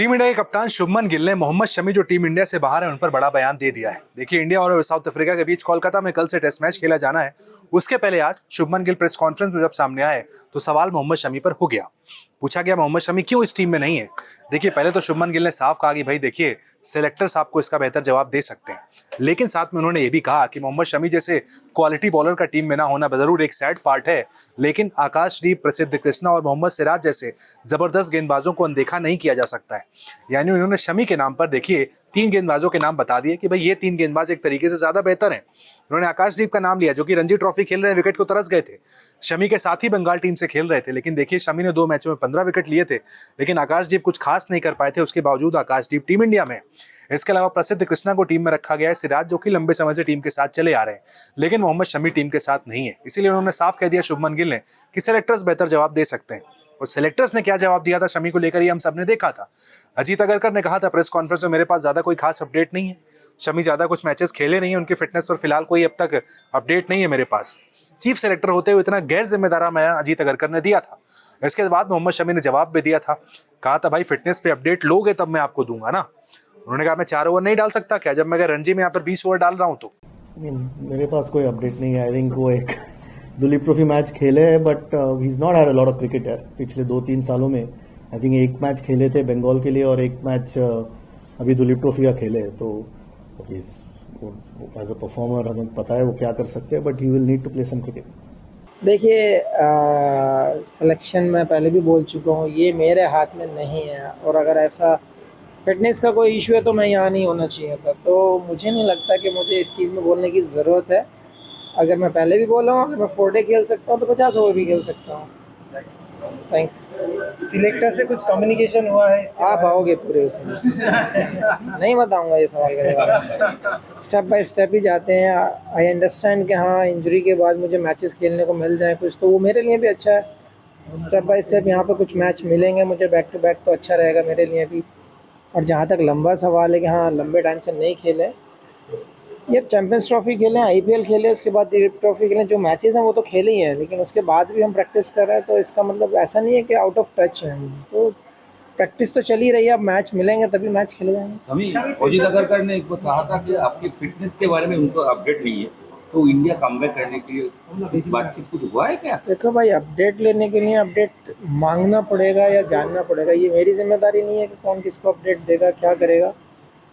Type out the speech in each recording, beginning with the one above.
Team India के कप्तान शुभमन गिल ने मोहम्मद शमी जो टीम इंडिया से बाहर है उन पर बड़ा बयान दे दिया है। देखिए, इंडिया और साउथ अफ्रीका के बीच कोलकाता में कल से टेस्ट मैच खेला जाना है। उसके पहले आज शुभमन गिल प्रेस कॉन्फ्रेंस में जब सामने आए तो सवाल मोहम्मद शमी पर हो गया। पूछा गया मोहम्मद शमी क्यों इस टीम में नहीं है। देखिए, पहले तो शुभमन गिल ने साफ कहा कि भाई देखिए, सेलेक्टर्स आपको इसका बेहतर जवाब दे सकते हैं, लेकिन साथ में उन्होंने ये भी कहा कि मोहम्मद शमी जैसे क्वालिटी बॉलर का टीम में ना होना जरूर एक सैड पार्ट है, लेकिन आकाशदीप, प्रसिद्ध कृष्णा और मोहम्मद सिराज जैसे जबरदस्त गेंदबाजों को अनदेखा नहीं किया जा सकता है। यानी उन्होंने शमी के नाम पर देखिए 3 गेंदबाजों के नाम बता दिए कि भाई ये 3 गेंदबाज एक तरीके से ज्यादा बेहतर हैं। उन्होंने आकाशदीप का नाम लिया जो कि रणजी ट्रॉफी खेल रहे हैं, विकेट को तरस गए थे। शमी के साथ ही बंगाल टीम से खेल रहे थे, लेकिन देखिए शमी ने 2 मैचों में 15 विकेट लिए थे, लेकिन आकाशदीप कुछ खास नहीं कर पाए थे। उसके बावजूद आकाशदीप टीम इंडिया में। इसके अलावा प्रसिद्ध कृष्णा को टीम में रखा गया है, सिराज जो कि लंबे समय से टीम के साथ चले आ रहे हैं, लेकिन मोहम्मद शमी टीम के साथ नहीं है। इसीलिए उन्होंने साफ कह दिया शुभमन गिल ने कि सेलेक्टर्स बेहतर जवाब दे सकते हैं। और सेलेक्टर्स ने क्या जवाब दिया था शमी को लेकर, ये हम सब ने देखा था। अजीत अगरकर ने कहा था प्रेस कॉन्फ्रेंस में, मेरे पास ज्यादा कोई खास अपडेट नहीं है। शमी ज्यादा कुछ मैचेस खेले नहीं है, उनकी फिटनेस पर फिलहाल कोई अब तक अपडेट नहीं है मेरे पास। चीफ सेलेक्टर होते हुए इतना गैर जिम्मेदार बयान अजीत अगरकर ने दिया था। इसके बाद मोहम्मद शमी ने जवाब भी दिया था, कहा था भाई फिटनेस पे अपडेट लोगे तब मैं आपको दूंगा ना। उन्होंने कहा मैं 4 ओवर नहीं डाल सकता क्या, जब मैं अगर रणजी में यहाँ पर 20 ओवर डाल रहा हूँ तो। मेरे पास कोई अपडेट नहीं है। आई थिंक वो एक दुलीप ट्रॉफी मैच खेले हैं, but he is not had a lot of cricket यार पिछले 2-3 सालों में। आई थिंक एक मैच खेले थे बंगाल के लिए और एक मैच अभी दुलीप ट्रॉफी का खेले, तो एज अ परफॉर्मर हमें पता है वो क्या कर सकते हैं, but he will need to play some cricket. देखिए, सिलेक्शन मैं पहले भी बोल चुका हूँ, ये मेरे हाथ में नहीं है। और अगर ऐसा फिटनेस का कोई इशू है तो मैं यहाँ नहीं होना चाहिए था। तो मुझे नहीं लगता कि मुझे इस चीज़ में बोलने की ज़रूरत है। अगर मैं पहले भी बोला हूँ, अगर मैं 4 डे खेल सकता हूँ तो 50 ओवर भी खेल सकता हूँ। थैंक्स। सिलेक्टर से कुछ कम्युनिकेशन हुआ है? आप आओगे पूरे उसमें? नहीं बताऊंगा ये सवाल का जवाब। स्टेप बाय स्टेप ही जाते हैं। आई अंडरस्टैंड कि हाँ, इंजरी के बाद मुझे मैचेस खेलने को मिल जाए कुछ, तो वो मेरे लिए भी अच्छा है। स्टेप बाय स्टेप यहाँ पे कुछ मैच मिलेंगे मुझे बैक टू बैक, तो अच्छा रहेगा मेरे लिए भी। और जहाँ तक लंबा सवाल है कि हाँ लंबे टाइम से नहीं खेले, ये चैंपियंस ट्रॉफी खेलें, आईपीएल खेले, उसके बाद दिलीप ट्रॉफी खेलें, जो मैचेस हैं वो तो खेले ही हैं, लेकिन उसके बाद भी हम प्रैक्टिस कर रहे हैं, तो इसका मतलब ऐसा नहीं है कि आउट ऑफ टच है। तो प्रैक्टिस तो चल ही रही है, अब मैच मिलेंगे तभी मैच खेले जाएंगे। समी, अजीत अगरकर ने एक बार कहा था कि आपकी फिटनेस के बारे में उनको अपडेट नहीं है, तो इंडिया कमबैक करने के लिए बातचीत कुछ हुआ है क्या? देखो भाई, अपडेट लेने के लिए अपडेट मांगना पड़ेगा या जानना पड़ेगा। ये मेरी जिम्मेदारी नहीं है कि कौन किसको अपडेट देगा, क्या करेगा।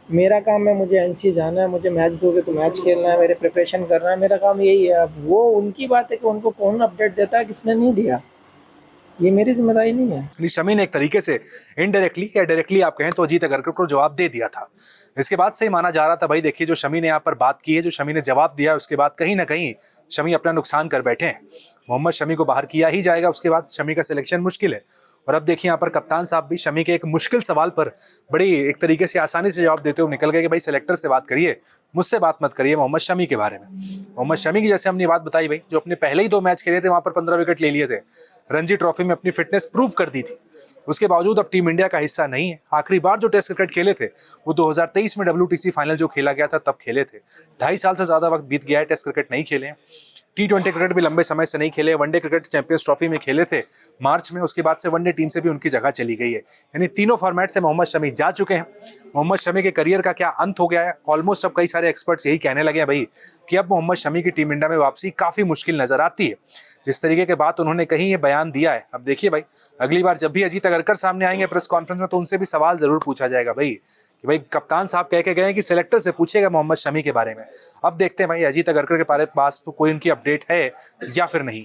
मेरा काम है, मुझे एनसी जाना है, मुझे मैच दोगे तो मैच खेलना है, मेरे प्रिपरेशन करना है, मेरा काम यही है। अब वो उनकी बात है कि उनको कौन अपडेट देता है, किसने नहीं दिया, ये मेरी जिम्मेदारी नहीं है। शमी ने एक तरीके से इनडायरेक्टली या डायरेक्टली आप कहें तो अजीत अगरकर को जवाब दे दिया था। इसके बाद से ही माना जा रहा था भाई देखिए, जो शमी ने यहाँ पर बात की है, जो शमी ने जवाब दिया, उसके बाद कहीं ना कहीं शमी अपना नुकसान कर बैठे हैं। मोहम्मद शमी को बाहर किया ही जाएगा, उसके बाद शमी का सिलेक्शन मुश्किल है। और अब देखिए यहाँ पर कप्तान साहब भी शमी के एक मुश्किल सवाल पर बड़ी एक तरीके से आसानी से जवाब देते हुए निकल गए कि भाई सेलेक्टर से बात करिए, मुझसे बात मत करिए मोहम्मद शमी के बारे में। मोहम्मद शमी की जैसे हमने बात बताई भाई, जो अपने पहले ही 2 मैच खेले थे वहां पर 15 विकेट ले लिए थे, रणजी ट्रॉफी में अपनी फिटनेस प्रूव कर दी थी, उसके बावजूद अब टीम इंडिया का हिस्सा नहीं है। आखिरी बार जो टेस्ट क्रिकेट खेले थे वो 2023 में WTC फाइनल जो खेला गया था तब खेले थे। 2.5 साल से ज्यादा वक्त बीत गया है, टेस्ट क्रिकेट नहीं खेले हैं। T20 क्रिकेट भी लंबे समय से नहीं खेले। वनडे क्रिकेट चैंपियंस ट्रॉफी में खेले थे मार्च में, उसके बाद से वनडे टीम से भी उनकी जगह चली गई है। यानी तीनों फॉर्मेट से मोहम्मद शमी जा चुके हैं। मोहम्मद शमी के करियर का क्या अंत हो गया है, ऑलमोस्ट अब कई सारे एक्सपर्ट्स यही कहने लगे हैं भाई कि अब मोहम्मद शमी की टीम इंडिया में वापसी काफी मुश्किल नजर आती है। जिस तरीके के बात उन्होंने कही, ये बयान दिया है, अब देखिए भाई अगली बार जब भी अजीत अगरकर सामने आएंगे प्रेस कॉन्फ्रेंस में तो उनसे भी सवाल जरूर पूछा जाएगा भाई कि भाई कप्तान साहब कह के गए कि सेलेक्टर से पूछेगा मोहम्मद शमी के बारे में। अब देखते हैं भाई अजीत अगरकर के पास कोई उनकी अपडेट है या फिर नहीं।